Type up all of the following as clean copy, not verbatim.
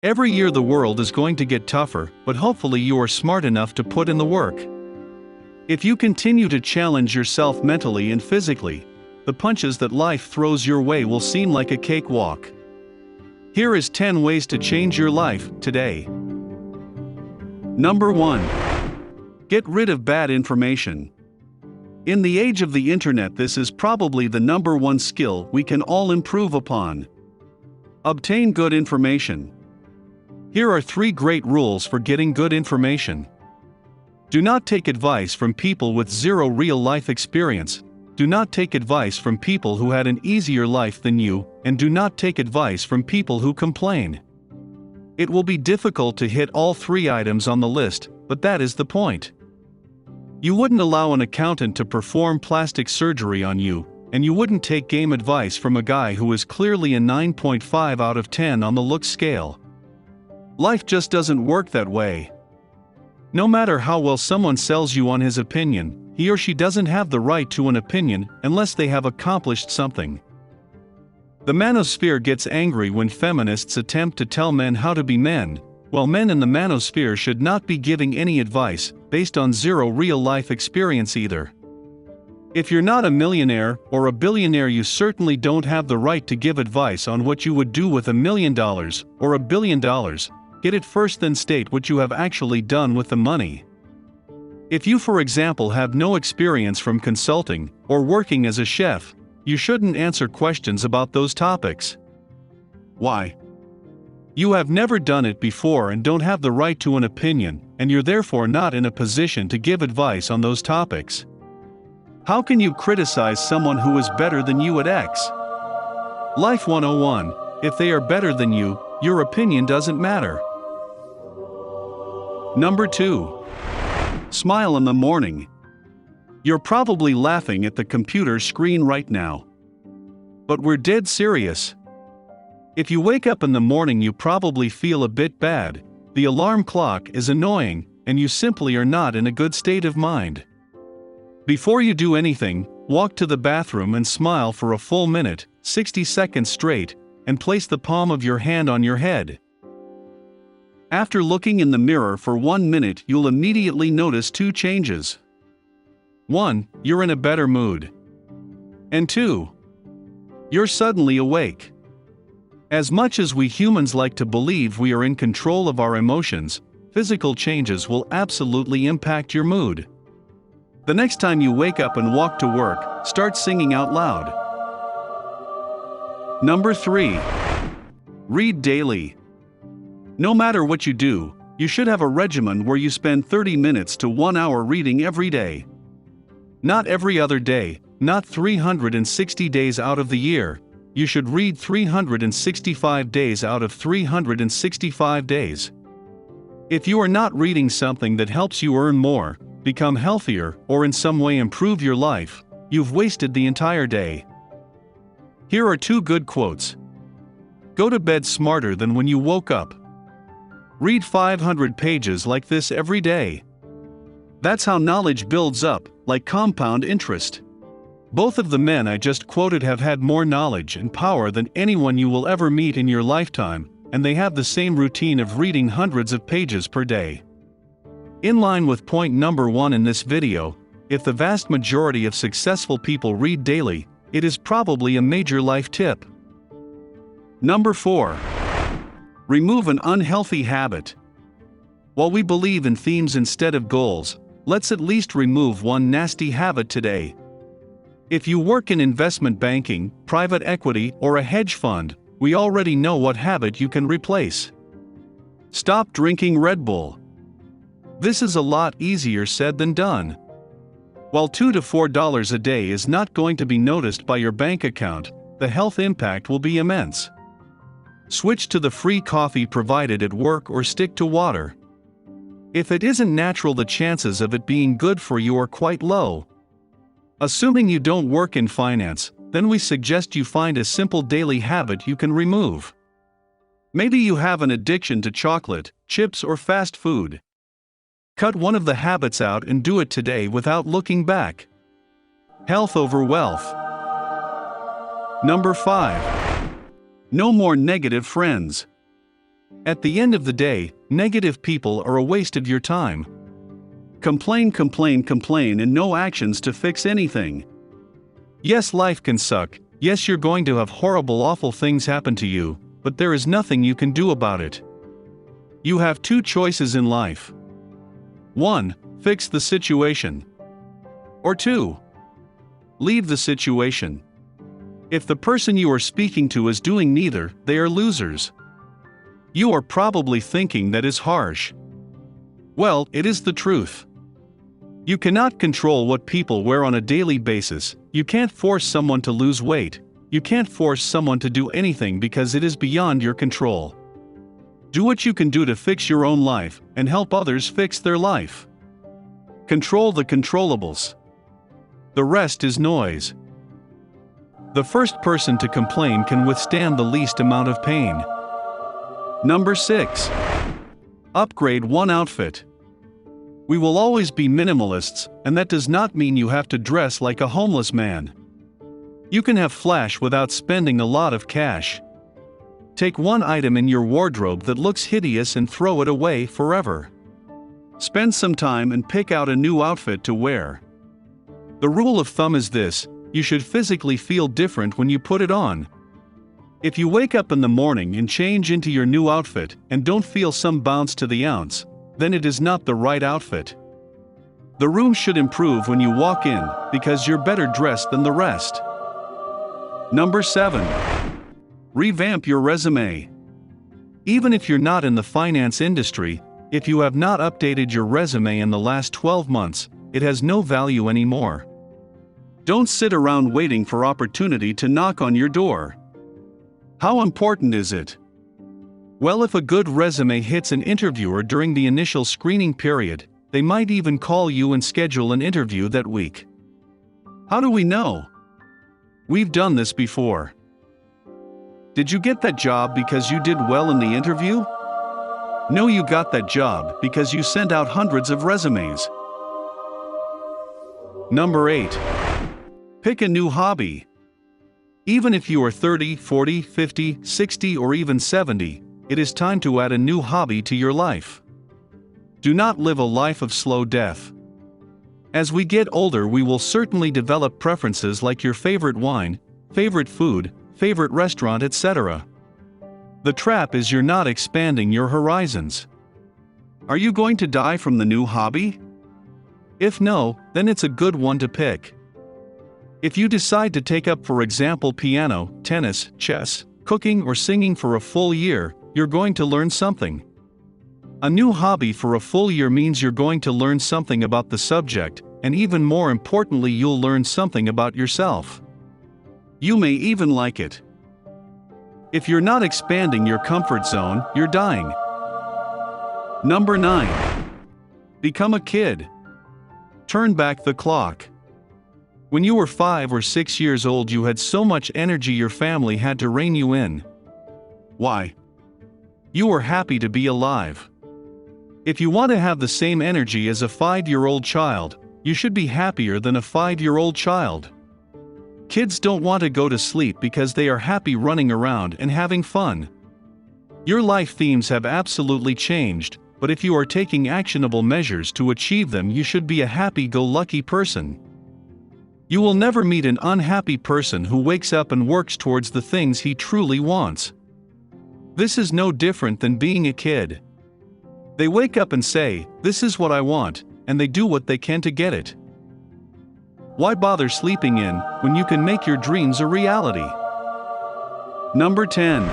Every year the world is going to get tougher, but hopefully you are smart enough to put in the work. If you continue to challenge yourself mentally and physically, the punches that life throws your way will seem like a cakewalk. Here is 10 ways to change your life today. Number 1. Get rid of bad information. In the age of the internet, this is probably the number one skill we can all improve upon. Obtain good information. Here are 3 great rules for getting good information. Do not take advice from people with zero real-life experience. Do not take advice from people who had an easier life than you, and do not take advice from people who complain. It will be difficult to hit all 3 items on the list, but that is the point. You wouldn't allow an accountant to perform plastic surgery on you, and you wouldn't take game advice from a guy who is clearly a 9.5 out of 10 on the looks scale. Life just doesn't work that way. No matter how well someone sells you on his opinion, he or she doesn't have the right to an opinion unless they have accomplished something. The manosphere gets angry when feminists attempt to tell men how to be men, while men in the manosphere should not be giving any advice based on zero real-life experience either. If you're not a millionaire or a billionaire, you certainly don't have the right to give advice on what you would do with $1 million or $1 billion. Get it first, then state what you have actually done with the money. If you, for example, have no experience from consulting or working as a chef, you shouldn't answer questions about those topics. Why? You have never done it before and don't have the right to an opinion, and you're therefore not in a position to give advice on those topics. How can you criticize someone who is better than you at X? Life 101: if they are better than you, your opinion doesn't matter. Number 2. Smile in the morning. You're probably laughing at the computer screen right now. But we're dead serious. If you wake up in the morning, you probably feel a bit bad, the alarm clock is annoying, and you simply are not in a good state of mind. Before you do anything, walk to the bathroom and smile for a full minute, 60 seconds straight, and place the palm of your hand on your head. After looking in the mirror for 1 minute, you'll immediately notice 2 changes. 1. You're in a better mood. And 2. You're suddenly awake. As much as we humans like to believe we are in control of our emotions, physical changes will absolutely impact your mood. The next time you wake up and walk to work, start singing out loud. Number 3. Read daily. No matter what you do, you should have a regimen where you spend 30 minutes to 1 hour reading every day. Not every other day, not 360 days out of the year. You should read 365 days out of 365 days. If you are not reading something that helps you earn more, become healthier, or in some way improve your life, you've wasted the entire day. Here are 2 good quotes. Go to bed smarter than when you woke up. Read 500 pages like this every day. That's how knowledge builds up, like compound interest. Both of the men I just quoted have had more knowledge and power than anyone you will ever meet in your lifetime, and they have the same routine of reading hundreds of pages per day. In line with point number 1 in this video, if the vast majority of successful people read daily, it is probably a major life tip. Number 4. Remove an unhealthy habit. While we believe in themes instead of goals, let's at least remove one nasty habit today. If you work in investment banking, private equity, or a hedge fund, we already know what habit you can replace. Stop drinking Red Bull. This is a lot easier said than done. While $2 to $4 a day is not going to be noticed by your bank account, the health impact will be immense. Switch to the free coffee provided at work or stick to water. If it isn't natural, the chances of it being good for you are quite low. Assuming you don't work in finance, then we suggest you find a simple daily habit you can remove. Maybe you have an addiction to chocolate, chips, or fast food. Cut one of the habits out and do it today without looking back. Health over wealth. Number 5. No more negative friends. At the end of the day, negative people are a waste of your time. Complain, complain, complain, and no actions to fix anything. Yes, life can suck. Yes, you're going to have horrible, awful things happen to you, but there is nothing you can do about it. You have two choices in life. 1. Fix the situation. Or 2. Leave the situation. If the person you are speaking to is doing neither, they are losers. You are probably thinking that is harsh. Well, it is the truth. You cannot control what people wear on a daily basis. You can't force someone to lose weight. You can't force someone to do anything because it is beyond your control. Do what you can do to fix your own life and help others fix their life. Control the controllables. The rest is noise. The first person to complain can withstand the least amount of pain. Number 6. Upgrade one outfit. We will always be minimalists, and that does not mean you have to dress like a homeless man. You can have flash without spending a lot of cash. Take one item in your wardrobe that looks hideous and throw it away forever. Spend some time and pick out a new outfit to wear. The rule of thumb is this: you should physically feel different when you put it on. If you wake up in the morning and change into your new outfit and don't feel some bounce to the ounce, then it is not the right outfit. The room should improve when you walk in, because you're better dressed than the rest. Number 7. Revamp your resume. Even if you're not in the finance industry, if you have not updated your resume in the last 12 months, it has no value anymore. Don't sit around waiting for opportunity to knock on your door. How important is it? Well, if a good resume hits an interviewer during the initial screening period, they might even call you and schedule an interview that week. How do we know? We've done this before. Did you get that job because you did well in the interview? No, you got that job because you sent out hundreds of resumes. Number 8. Pick a new hobby. Even if you are 30, 40, 50, 60, or even 70, it is time to add a new hobby to your life. Do not live a life of slow death. As we get older, we will certainly develop preferences like your favorite wine, favorite food, favorite restaurant, etc. The trap is you're not expanding your horizons. Are you going to die from the new hobby? If no, then it's a good one to pick. If you decide to take up, for example, piano, tennis, chess, cooking, or singing for a full year, you're going to learn something. A new hobby for a full year means you're going to learn something about the subject, and even more importantly, you'll learn something about yourself. You may even like it. If you're not expanding your comfort zone, you're dying. Number 9. Become a kid. Turn back the clock. When you were 5 or 6 years old, you had so much energy your family had to rein you in. Why? You were happy to be alive. If you want to have the same energy as a 5-year-old child, you should be happier than a 5-year-old child. Kids don't want to go to sleep because they are happy running around and having fun. Your life themes have absolutely changed, but if you are taking actionable measures to achieve them, you should be a happy-go-lucky person. You will never meet an unhappy person who wakes up and works towards the things he truly wants. This is no different than being a kid. They wake up and say, "This is what I want," and they do what they can to get it. Why bother sleeping in when you can make your dreams a reality? Number 10.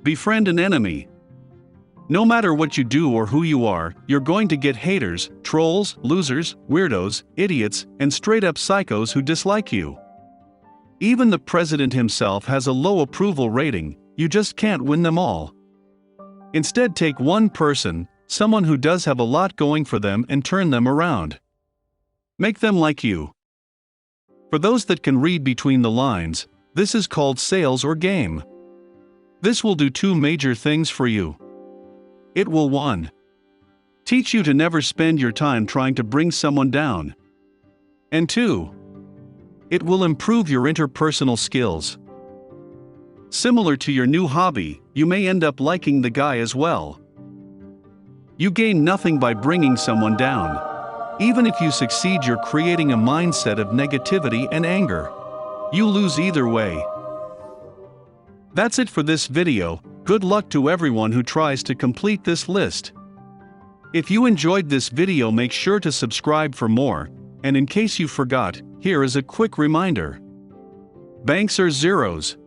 Befriend an enemy. No matter what you do or who you are, you're going to get haters, trolls, losers, weirdos, idiots, and straight-up psychos who dislike you. Even the president himself has a low approval rating. You just can't win them all. Instead, take one person, someone who does have a lot going for them, and turn them around. Make them like you. For those that can read between the lines, this is called sales or game. This will do two major things for you. It will 1. Teach you to never spend your time trying to bring someone down. And 2. It will improve your interpersonal skills. Similar to your new hobby, you may end up liking the guy as well. You gain nothing by bringing someone down. Even if you succeed, you're creating a mindset of negativity and anger. You lose either way. That's it for this video. Good luck to everyone who tries to complete this list. If you enjoyed this video, make sure to subscribe for more, and in case you forgot, here is a quick reminder. Banks are zeros.